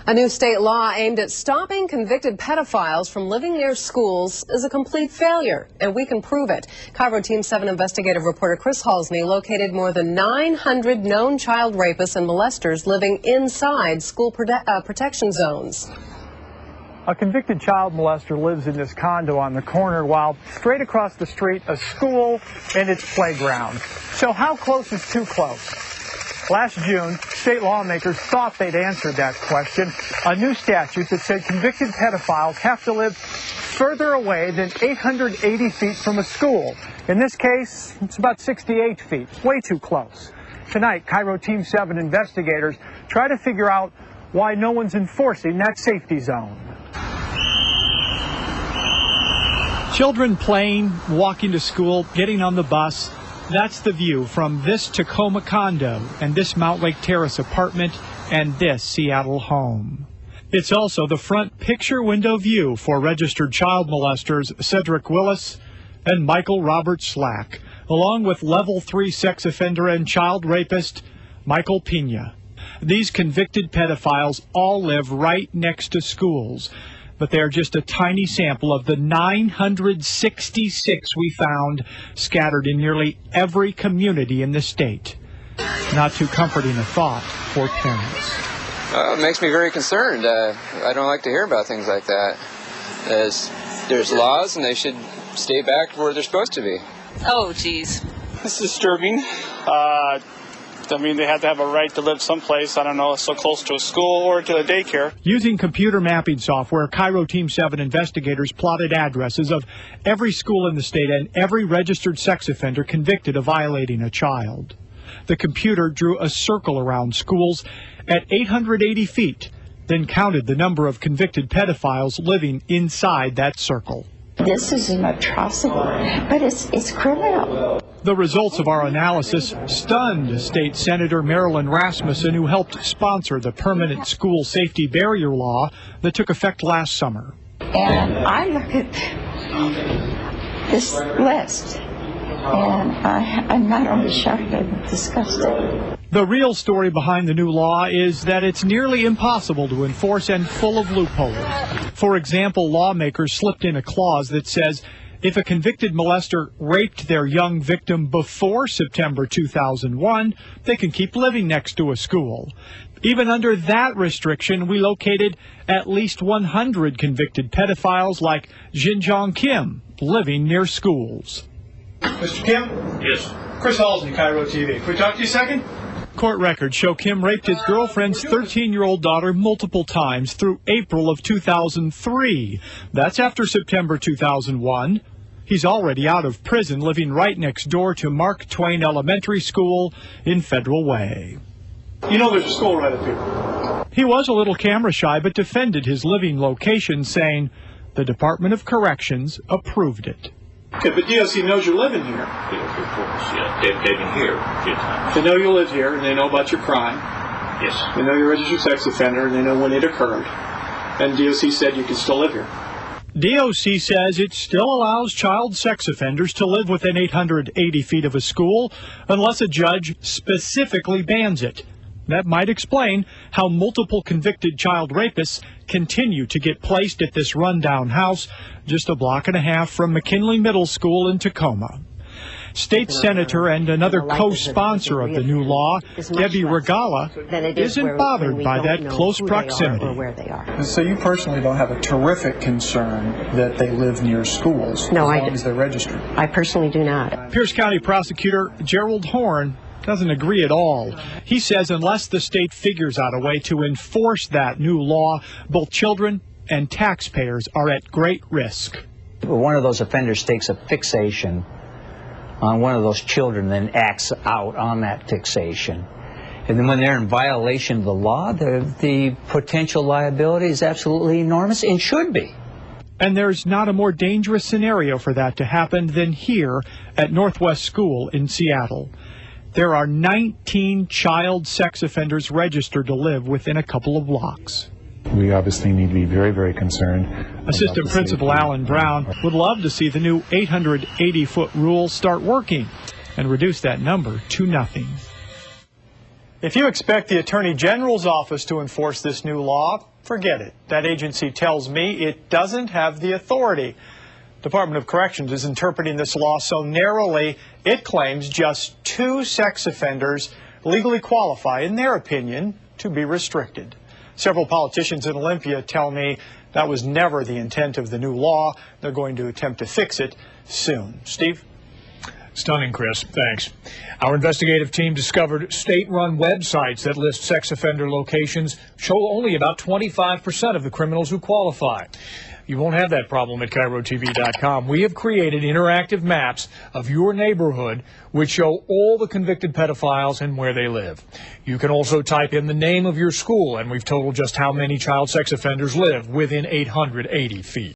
A new state law aimed at stopping convicted pedophiles from living near schools is a complete failure, and we can prove it. KIRO Team 7 investigative reporter Chris Halsney located more than 900 known child rapists and molesters living inside school protection zones. A convicted child molester lives in this condo on the corner, while straight across the street, a school and its playground. So how close is too close? Last June, state lawmakers thought they'd answered that question. A new statute that said convicted pedophiles have to live further away than 880 feet from a school. In this case, it's about 68 feet, way too close. Tonight, KIRO Team 7 investigators try to figure out why no one's enforcing that safety zone. Children playing, walking to school, getting on the bus. That's the view from this Tacoma condo and this Mount Lake Terrace apartment and this Seattle home. It's also the front picture window view for registered child molesters Cedric Willis and Michael Robert Slack, along with level 3 sex offender and child rapist Michael Pena. These convicted pedophiles all live right next to schools, but they are just a tiny sample of the 966 we found scattered in nearly every community in the state. Not too comforting a thought for parents. It makes me very concerned. I don't like to hear about things like that. There's laws, and they should stay back where they're supposed to be. Oh, geez. It's disturbing. I mean, they have to have a right to live someplace, I don't know, so close to a school or to a daycare. Using computer mapping software, KIRO Team 7 investigators plotted addresses of every school in the state and every registered sex offender convicted of violating a child. The computer drew a circle around schools at 880 feet, then counted the number of convicted pedophiles living inside that circle. This is an atrocity, but it's criminal. The results of our analysis stunned State Senator Marilyn Rasmussen, who helped sponsor the permanent school safety barrier law that took effect last summer. And I look at this list, and I'm not only shocked, I'm disgusted. The real story behind the new law is that it's nearly impossible to enforce and full of loopholes. For example, lawmakers slipped in a clause that says if a convicted molester raped their young victim before September 2001, they can keep living next to a school. Even under that restriction, we located at least 100 convicted pedophiles like Xinjiang Kim living near schools. Mr. Kim? Yes. Chris Halsney, KIRO TV. Can we talk to you a second? Court records show Kim raped his girlfriend's 13-year-old daughter multiple times through April of 2003. That's after September 2001. He's already out of prison, living right next door to Mark Twain Elementary School in Federal Way. You know there's a school right up here. He was a little camera shy, but defended his living location, saying the Department of Corrections approved it. Okay, but DOC knows you're living here. Yes, of course, yeah. They've been here a few times. They know you live here, and they know about your crime. Yes. They know you're a registered sex offender, and they know when it occurred. And DOC said you can still live here. DOC says it still allows child sex offenders to live within 880 feet of a school unless a judge specifically bans it. That might explain how multiple convicted child rapists continue to get placed at this rundown house just a block and a half from McKinley Middle School in Tacoma. State Senator and another co-sponsor of the new law, Debbie Regala, isn't bothered by that close proximity. So you personally don't have a terrific concern that they live near schools as long as they're registered? I personally do not. Pierce County Prosecutor Gerald Horn doesn't agree at all. He says unless the state figures out a way to enforce that new law, both children and taxpayers are at great risk. One of those offenders takes a fixation on one of those children, then acts out on that fixation. And then when they're in violation of the law, the potential liability is absolutely enormous and should be. And there's not a more dangerous scenario for that to happen than here at Northwest School in Seattle. There are 19 child sex offenders registered to live within a couple of blocks. We obviously need to be very, very concerned. Assistant Principal Alan Brown would love to see the new 880-foot rule start working and reduce that number to nothing. If you expect the Attorney General's office to enforce this new law, forget it. That agency tells me it doesn't have the authority. Department of Corrections is interpreting this law so narrowly, it claims just 2 sex offenders legally qualify, in their opinion, to be restricted. Several politicians in Olympia tell me that was never the intent of the new law. They're going to attempt to fix it soon. Steve? Stunning, Chris. Thanks. Our investigative team discovered state-run websites that list sex offender locations show only about 25% of the criminals who qualify. You won't have that problem at KIROTV.com. We have created interactive maps of your neighborhood which show all the convicted pedophiles and where they live. You can also type in the name of your school, and we've totaled just how many child sex offenders live within 880 feet.